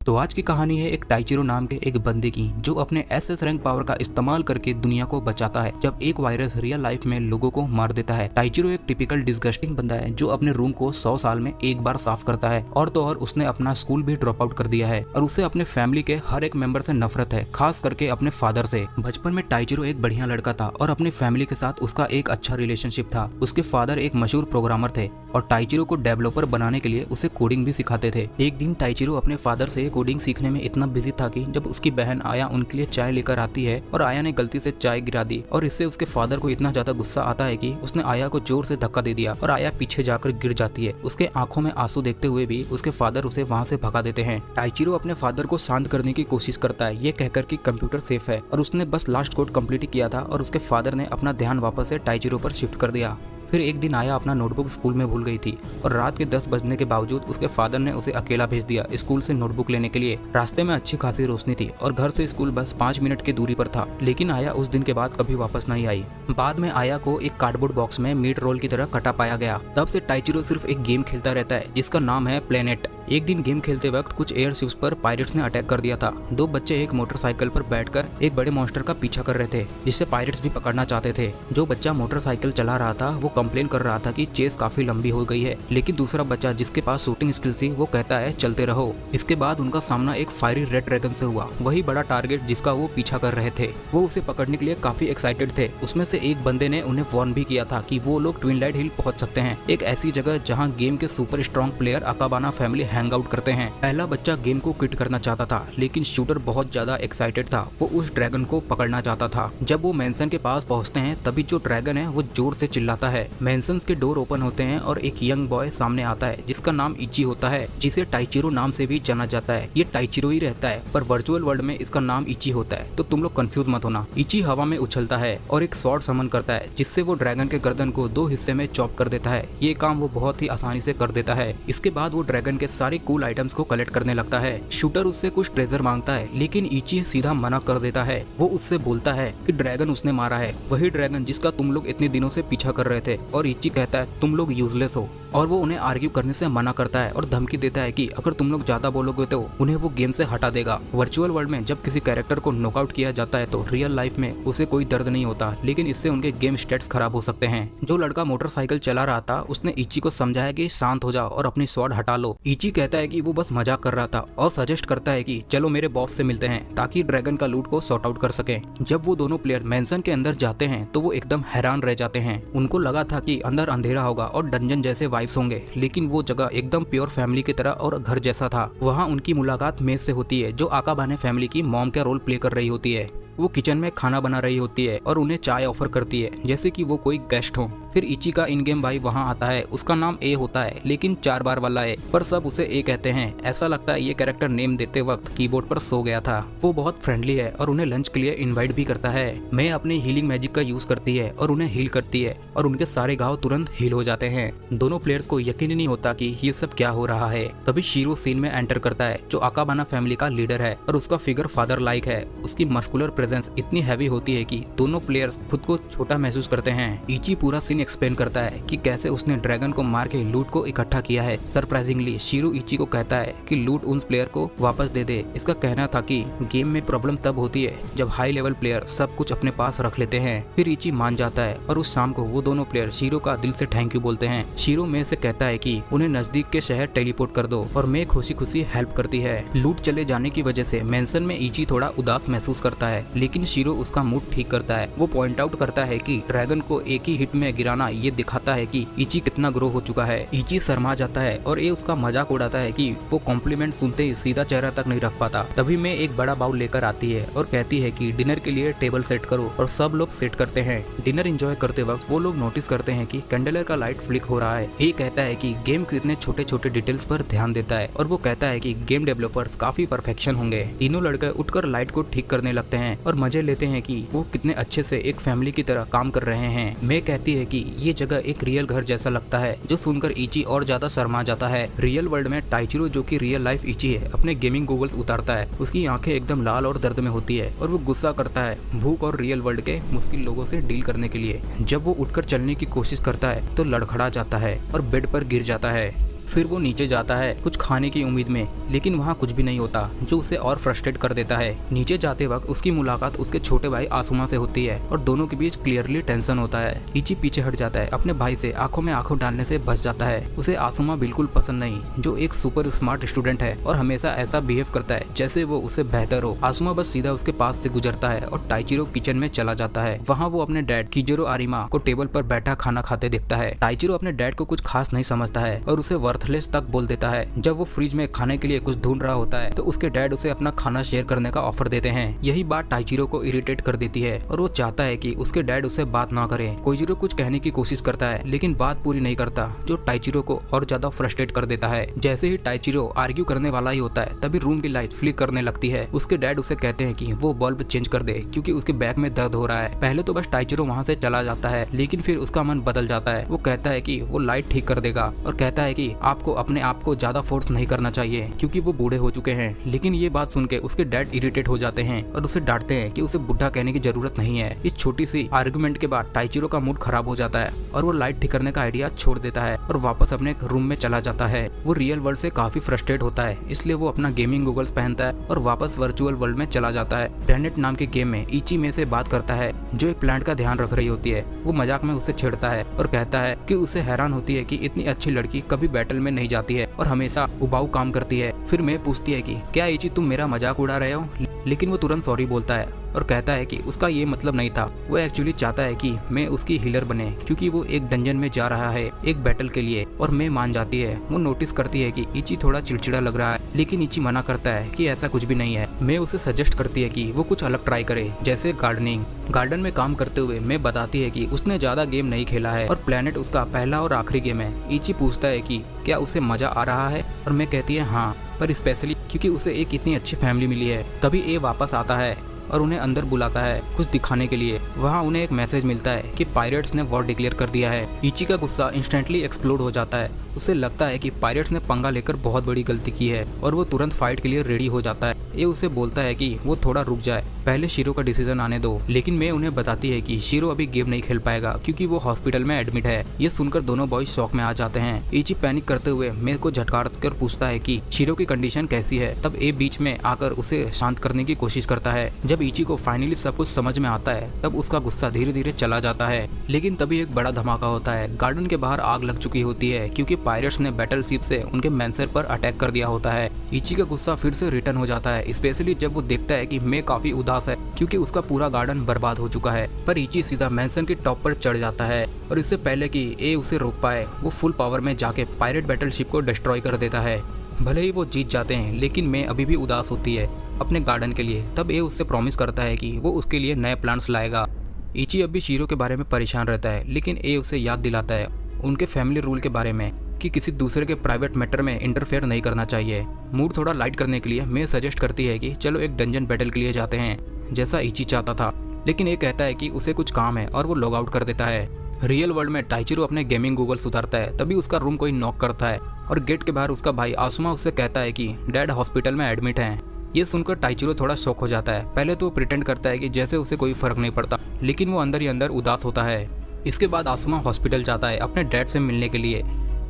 तो आज की कहानी है एक टाइचिरो नाम के एक बंदे की जो अपने एसएस रैंक पावर का इस्तेमाल करके दुनिया को बचाता है जब एक वायरस रियल लाइफ में लोगों को मार देता है। टाइचिरो एक टिपिकल डिस्गस्टिंग बंदा है जो अपने रूम को 100 साल में एक बार साफ करता है और तो और उसने अपना स्कूल भी ड्रॉप आउट कर दिया है और उसे अपने फैमिली के हर एक मेंबर से नफरत है, खास करके अपने फादर से। बचपन में टाइचिरो एक बढ़िया लड़का था और अपनी फैमिली के साथ उसका एक अच्छा रिलेशनशिप था। उसके फादर एक मशहूर प्रोग्रामर थे और टाइचिरो को डेवलपर बनाने के लिए उसे कोडिंग भी सिखाते थे। एक दिन टाइचिरो अपने फादर से कोडिंग सीखने में इतना बिजी था कि जब उसकी बहन आया उनके लिए चाय लेकर आती है और आया ने गलती से चाय गिरा दी और इससे उसके फादर को इतना ज्यादा गुस्सा आता है कि उसने आया को जोर से धक्का दे दिया और आया पीछे जाकर गिर जाती है। उसके आंखों में आंसू देखते हुए भी उसके फादर उसे वहाँ से भगा देते हैं। टाइचिरो अपने फादर को शांत करने की कोशिश करता है ये कहकर कि कंप्यूटर सेफ है और उसने बस लास्ट कोड कंप्लीट किया था और उसके फादर ने अपना ध्यान वापस से टाइचिरो पर शिफ्ट कर दिया। फिर एक दिन आया अपना नोटबुक स्कूल में भूल गई थी और रात के 10 बजने के बावजूद उसके फादर ने उसे अकेला भेज दिया स्कूल से नोटबुक लेने के लिए। रास्ते में अच्छी खासी रोशनी थी और घर से स्कूल बस 5 मिनट की दूरी पर था, लेकिन आया उस दिन के बाद कभी वापस नहीं आई। बाद में आया को एक कार्डबोर्ड बॉक्स में मीट रोल की तरह कटा पाया गया। तब से टाइचिरो सिर्फ एक गेम खेलता रहता है जिसका नाम है प्लेनेट। एक दिन गेम खेलते वक्त कुछ एयरशिप्स पर पायरेट्स ने अटैक कर दिया था। दो बच्चे एक मोटरसाइकिल पर बैठकर एक बड़े मॉन्स्टर का पीछा कर रहे थे जिससे पायरेट्स भी पकड़ना चाहते थे। जो बच्चा मोटरसाइकिल चला रहा था वो कंप्लेन कर रहा था कि चेस काफी लंबी हो गई है, लेकिन दूसरा बच्चा जिसके पास शूटिंग स्किल थी वो कहता है चलते रहो। इसके बाद उनका सामना एक फायरी रेड ड्रैगन से हुआ, वही बड़ा टारगेट जिसका वो पीछा कर रहे थे। वो उसे पकड़ने के लिए काफी एक्साइटेड थे। उसमें से एक बंदे ने उन्हें वार्न भी किया था कि वो लोग ट्विनलाइट हिल पहुंच सकते हैं, एक ऐसी जगह जहां गेम के सुपर स्ट्रॉन्ग प्लेयर अकाबाना फैमिली हैंग आउट करते हैं। पहला बच्चा गेम को क्विट करना चाहता था, लेकिन शूटर बहुत ज्यादा एक्साइटेड था, वो उस ड्रैगन को पकड़ना चाहता था। जब वो मेंशन के पास पहुंचते हैं तभी जो ड्रैगन है वो जोर से चिल्लाता है। मेंशन के डोर ओपन होते हैं और एक यंग बॉय सामने आता है जिसका नाम इची होता है, जिसे टाइचिरो नाम से भी जाना जाता है। ये टाइचिरो ही रहता है पर वर्चुअल वर्ल्ड में इसका नाम इची होता है, तो तुम लोग कंफ्यूज मत होना। इची हवा में उछलता है और एक स्वॉर्ड समन करता है जिससे वो ड्रैगन के गर्दन को 2 हिस्से में चॉप कर देता है। ये काम वो बहुत ही आसानी से कर देता है। इसके बाद वो ड्रैगन के सारे कूल आइटम्स को कलेक्ट करने लगता है। शूटर उससे कुछ ट्रेजर मांगता है लेकिन इची सीधा मना कर देता है। वो उससे बोलता है कि ड्रैगन उसने मारा है, वही ड्रैगन जिसका तुम लोग इतने दिनों से पीछा कर रहे थे। और इची कहता है तुम लोग यूजलेस हो और वो उन्हें आर्ग्यू करने से मना करता है और धमकी देता है कि अगर तुम लोग ज्यादा बोलोगे तो उन्हें वो गेम से हटा देगा। वर्चुअल वर्ल्ड में जब किसी कैरेक्टर को नॉकआउट किया जाता है तो रियल लाइफ में उसे कोई दर्द नहीं होता, लेकिन इससे उनके गेम स्टेट्स खराब हो सकते हैं। जो लड़का मोटरसाइकिल चला रहा था उसने इची को समझाया कि शांत हो जाओ और अपनी स्वॉर्ड हटा लो। इची कहता है कि वो बस मजाक कर रहा था और सजेस्ट करता है कि चलो मेरे बॉस से मिलते हैं ताकि ड्रैगन का लूट को सॉर्ट आउट कर सके। जब वो दोनों प्लेयर मेंशन के अंदर जाते हैं तो वो एकदम हैरान रह जाते हैं। उनको लगा था कि अंदर अंधेरा होगा और डंजन जैसे वाइब्स होंगे, लेकिन वो जगह एकदम प्योर फैमिली की तरह और घर जैसा था। वहाँ उनकी मुलाकात मेस से होती है जो अकाबाने फैमिली की मॉम का रोल प्ले कर रही होती है। वो किचन में खाना बना रही होती है और उन्हें चाय ऑफर करती है जैसे कि वो कोई गेस्ट हो। फिर इची का इन गेम भाई वहाँ आता है, उसका नाम ए होता है लेकिन 4 बार वाला है, पर सब उसे ए कहते हैं। ऐसा लगता है ये कैरेक्टर नेम देते वक्त कीबोर्ड पर सो गया था। वो बहुत फ्रेंडली है और उन्हें लंच के लिए इनवाइट भी करता है। मैं अपनी हीलिंग मैजिक का यूज करती है और उन्हें हील करती है और उनके सारे घाव तुरंत हील हो जाते हैं। दोनों प्लेयर्स को यकीन नहीं होता कि ये सब क्या हो रहा है। तभी शीरो सीन में एंटर करता है जो अकाबाना फैमिली का लीडर है और उसका फिगर फादर लाइक है। उसकी मस्कुलर प्रेजेंस इतनी हैवी होती है कि दोनों प्लेयर्स खुद को छोटा महसूस करते हैं। इची पूरा सीन एक्सप्लेन करता है कि कैसे उसने ड्रैगन को मार के लूट को इकट्ठा किया है। सरप्राइजिंगली शीरो इची को कहता है कि लूट उस प्लेयर को वापस दे दे। इसका कहना था कि गेम में प्रॉब्लम तब होती है जब हाई लेवल प्लेयर सब कुछ अपने पास रख लेते हैं। फिर इची मान जाता है और उस शाम को वो दोनों प्लेयर शीरो का दिल से थैंक यू बोलते हैं। शीरो में से कहता है कि उन्हें नजदीक के शहर टेलीपोर्ट कर दो और मैं खुशी खुशी हेल्प करती है। लूट चले जाने की वजह से मेंशन में इची थोड़ा उदास महसूस करता है, लेकिन शीरो उसका मूड ठीक करता है। वो पॉइंट आउट करता है कि ड्रैगन को एक ही हिट में गिराना ये दिखाता है कि इची कितना ग्रो हो चुका है। इची शर्मा जाता है और ये उसका मजाक उड़ाता है कि वो कॉम्प्लीमेंट सुनते ही सीधा चेहरा तक नहीं रख पाता। तभी मैं एक बड़ा बाउल लेकर आती है और कहती है कि डिनर के लिए टेबल सेट करो और सब लोग सेट करते हैं। डिनर एंजॉय करते वक्त वो लोग नोटिस करते हैं कि कैंडलर का लाइट फ्लिक हो रहा है। ये कहता है कि गेम कितने छोटे छोटे डिटेल्स पर ध्यान देता है और वो कहता है कि गेम डेवलपर्स काफी परफेक्शन होंगे। तीनों लड़के उठकर लाइट को ठीक करने लगते हैं और मजे लेते हैं कि वो कितने अच्छे से एक फैमिली की तरह काम कर रहे हैं। मैं कहती है कि ये जगह एक रियल घर जैसा लगता है, जो सुनकर इची और ज्यादा शर्मा जाता है। रियल वर्ल्ड में टाइचिरो जो कि रियल लाइफ इची है अपने गेमिंग गॉगल्स उतारता है। उसकी आंखें एकदम लाल और दर्द में होती है और वो गुस्सा करता है भूख और रियल वर्ल्ड के मुश्किल लोगों से डील करने के लिए। जब वो उठकर चलने की कोशिश करता है तो लड़खड़ा जाता है और बेड पर गिर जाता है। फिर वो नीचे जाता है कुछ खाने की उम्मीद में, लेकिन वहाँ कुछ भी नहीं होता जो उसे और फ्रस्ट्रेट कर देता है। नीचे जाते वक्त उसकी मुलाकात उसके छोटे भाई आसुमा से होती है और दोनों के बीच क्लियरली टेंशन होता है। इची पीछे हट जाता है, अपने भाई से आंखों में आंखों डालने से बच जाता है। उसे आसुमा बिल्कुल पसंद नहीं, जो एक सुपर स्मार्ट स्टूडेंट है और हमेशा ऐसा बिहेव करता है जैसे वो उसे बेहतर हो। आसुमा बस सीधा उसके पास से गुजरता है और टाइचिरो किचन में चला जाता है। वहाँ वो अपने डैड किजोरो आरिमा को टेबल पर बैठा खाना खाते देखता है। टाइचिरो अपने डैड को कुछ खास नहीं समझता है और उसे वर्थलेस तक बोल देता है। जब वो फ्रिज में खाने के लिए कुछ ढूंढ रहा होता है तो उसके डैड उसे अपना खाना शेयर करने का ऑफर देते हैं। यही बात टाइचिरो को इरिटेट कर देती है और वो चाहता है कि उसके डैड उससे बात ना करे। कोइजिरो कुछ कहने की कोशिश करता है लेकिन बात पूरी नहीं करता, जो टाइचिरो को और ज्यादा फ्रस्ट्रेट कर देता है। जैसे ही टाइचिरो आर्ग्यू करने वाला ही होता है तभी रूम की लाइट फ्लिक करने लगती है। उसके डैड उसे कहते हैं कि वो बल्ब चेंज कर दे क्योंकि उसके बैक में दर्द हो रहा है। पहले तो बस टाइचिरो वहाँ से चला जाता है लेकिन फिर उसका मन बदल जाता है। वो कहता है कि वो लाइट ठीक कर देगा और कहता है कि आपको अपने आप को ज्यादा फोर्स नहीं करना चाहिए क्योंकि वो बूढ़े हो चुके हैं। लेकिन ये बात सुन के उसके डैड इरिटेट हो जाते हैं और उसे डांटते हैं कि उसे बुढ़ा कहने की जरूरत नहीं है। इस छोटी सी आर्गुमेंट के बाद टाइचिरो का मूड खराब हो जाता है और वो लाइट ठीक करने का आइडिया छोड़ देता है और वापस अपने रूम में चला जाता है। वो रियल वर्ल्ड से काफी फ्रस्ट्रेट होता है, इसलिए वो अपना गेमिंग गूगल्स पहनता है और वापस वर्चुअल वर्ल्ड में चला जाता है। प्लैनेट नाम के गेम में इची में से बात करता है जो एक प्लांट का ध्यान रख रही होती है। वो मजाक में उसे छेड़ता है और कहता है कि उसे हैरान होती है कि इतनी अच्छी लड़की कभी बैटल में नहीं जाती है और हमेशा उबाऊ काम करती है। फिर मैं पूछती है कि क्या इची तुम मेरा मजाक उड़ा रहे हो, लेकिन वो तुरंत सॉरी बोलता है और कहता है कि उसका ये मतलब नहीं था। वो एक्चुअली चाहता है कि मैं उसकी हीलर बने क्योंकि वो एक डंजन में जा रहा है एक बैटल के लिए और मैं मान जाती है। वो नोटिस करती है कि इची थोड़ा चिड़चिड़ा लग रहा है लेकिन इची मना करता है कि ऐसा कुछ भी नहीं है। मैं उसे सजेस्ट करती है कि वो कुछ अलग ट्राई करे जैसे गार्डनिंग। गार्डन में काम करते हुए मैं बताती है कि उसने ज्यादा गेम नहीं खेला है और प्लैनेट उसका पहला और आखिरी गेम है। इची पूछता है कि क्या उसे मजा आ रहा है और मैं कहती है हाँ, पर स्पेशली क्योंकि उसे एक इतनी अच्छी फैमिली मिली है। तभी ए वापस आता है और उन्हें अंदर बुलाता है कुछ दिखाने के लिए। वहाँ उन्हें एक मैसेज मिलता है कि पायरेट्स ने वॉर डिक्लेयर कर दिया है। इची का गुस्सा इंस्टेंटली एक्सप्लोड हो जाता है। उसे लगता है कि पायरेट्स ने पंगा लेकर बहुत बड़ी गलती की है और वो तुरंत फाइट के लिए रेडी हो जाता है। ये उसे बोलता है कि वो थोड़ा रुक जाए, पहले शीरो का डिसीजन आने दो। लेकिन मैं उन्हें बताती है कि शीरो अभी गेम नहीं खेल पाएगा क्योंकि वो हॉस्पिटल में एडमिट है। ये सुनकर दोनों बॉयज शॉक में आ जाते हैं। इची पैनिक करते हुए मेरे को झटकार कर पूछता है कि शीरो की कंडीशन कैसी है। तब ए बीच में आकर उसे शांत करने की कोशिश करता है। जब इची को फाइनली सब कुछ समझ में आता है तब उसका गुस्सा धीरे धीरे चला जाता है। लेकिन तभी एक बड़ा धमाका होता है। गार्डन के बाहर आग लग चुकी होती है क्योंकि पायरेट्स ने बैटल शिप से उनके मैंसर पर अटैक कर दिया होता है। इची का गुस्सा फिर से रिटर्न हो जाता है, स्पेशली जब वो देखता है कि मैं काफी उदास है क्योंकि उसका पूरा गार्डन बर्बाद हो चुका है। पर इची सीधा मैंसन के टॉप पर चढ़ जाता है और इससे पहले कि ए उसे रोक पाए वो फुल पावर में जाके पायरेट बैटल शिप को डिस्ट्रॉय कर देता है। भले ही वो जीत जाते हैं लेकिन मैं अभी भी उदास होती है अपने गार्डन के लिए। तब ए उससे प्रॉमिस करता है कि वो उसके लिए नए प्लांट्स लाएगा। इची अभी शीरो के बारे में परेशान रहता है लेकिन ए उसे याद दिलाता है उनके फैमिली रूल के बारे में कि किसी दूसरे के प्राइवेट मैटर में इंटरफेयर नहीं करना चाहिए। मूड थोड़ा लाइट करने के लिए मैं सजेस्ट करती है कि चलो एक डंजन बैटल के लिए जाते हैं जैसा इची चाहता था, लेकिन ये कहता है कि उसे कुछ काम है और वो लॉग आउट कर देता है। रियल वर्ल्ड में टाइचिरो अपने गेमिंग गूगल सुधारता है तभी उसका रूम कोई नॉक करता है और गेट के बाहर उसका भाई आसुमा उससे कहता है कि डैड हॉस्पिटल में एडमिट हैं। ये सुनकर टाइचिरो थोड़ा शॉक हो जाता है। पहले तो वो प्रिटेंड करता है कि जैसे उसे कोई फर्क नहीं पड़ता, लेकिन वो अंदर ही अंदर उदास होता है। इसके बाद आसुमा हॉस्पिटल जाता है अपने डैड से मिलने के लिए,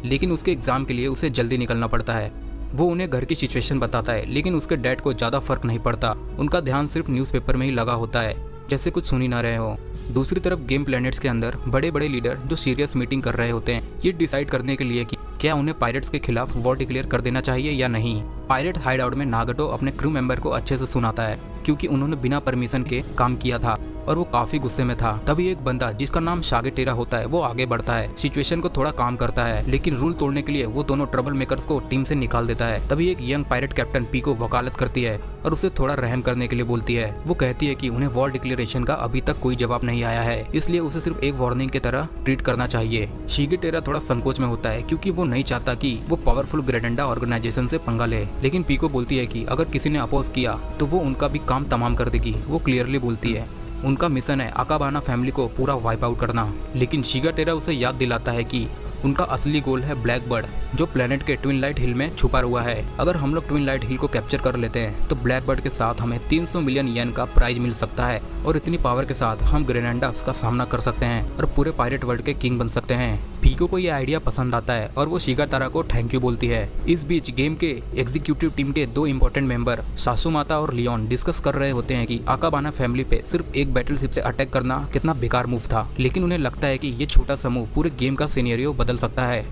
लेकिन उसके एग्जाम के लिए उसे जल्दी निकलना पड़ता है। वो उन्हें घर की सिचुएशन बताता है लेकिन उसके डैड को ज्यादा फर्क नहीं पड़ता। उनका ध्यान सिर्फ न्यूज़पेपर में ही लगा होता है जैसे कुछ सुन ही ना रहे हो। दूसरी तरफ गेम प्लैनेट्स के अंदर बड़े बड़े लीडर जो सीरियस मीटिंग कर रहे होते हैं ये डिसाइड करने के लिए कि क्या उन्हें पायरेट्स के खिलाफ वॉर डिक्लेयर कर देना चाहिए या नहीं। पायरेट हाइडआउट में नागटो अपने क्रू मेंबर को अच्छे से सुनाता है क्योंकि उन्होंने बिना परमिशन के काम किया था और वो काफी गुस्से में था। तभी एक बंदा जिसका नाम शागेटेरा होता है वो आगे बढ़ता है, सिचुएशन को थोड़ा काम करता है, लेकिन रूल तोड़ने के लिए वो दोनों ट्रबल मेकर्स को टीम से निकाल देता है। तभी एक यंग पायरेट कैप्टन पी को वकालत करती है और उसे थोड़ा रहम करने के लिए बोलती है। वो कहती है कि उन्हें वॉर डिक्लेरेशन का अभी तक कोई जवाब नहीं आया है, इसलिए उसे सिर्फ एक वार्निंग की तरह ट्रीट करना चाहिए। शिगेटेरा थोड़ा संकोच में होता है क्योंकि वो नहीं चाहता कि वो पावरफुल ग्रेनेडा ऑर्गेनाइजेशन से पंगा ले, लेकिन पीको बोलती है कि अगर किसी ने अपोज किया तो वो उनका भी काम तमाम कर देगी। वो क्लियरली बोलती है उनका मिशन है अकाबाना फैमिली को पूरा वाइप आउट करना, लेकिन शिगेटेरा उसे याद दिलाता है कि उनका असली गोल है ब्लैक बर्ड जो प्लेनेट के ट्विन लाइट हिल में छुपा हुआ है। अगर हम लोग ट्विन लाइट हिल को कैप्चर कर लेते हैं तो ब्लैक बर्ड के साथ हमें 300 मिलियन येन का प्राइज मिल सकता है और इतनी पावर के साथ हम ग्रेनेडास का सामना कर सकते हैं और पूरे पायरेट वर्ल्ड के किंग बन सकते हैं। रिको को ये आइडिया पसंद आता है और वो शिगातारा को थैंक यू बोलती है। इस बीच गेम के एग्जीक्यूटिव टीम के दो इंपॉर्टेंट मेंबर सासुमाता और लियोन डिस्कस कर रहे होते हैं कि आकाबाना फैमिली पे सिर्फ एक बैटलशिप से अटैक करना कितना बेकार मूव था, लेकिन उन्हें लगता है कि ये छोटा समूह पूरे गेम का सिनेरियो बदल सकता है।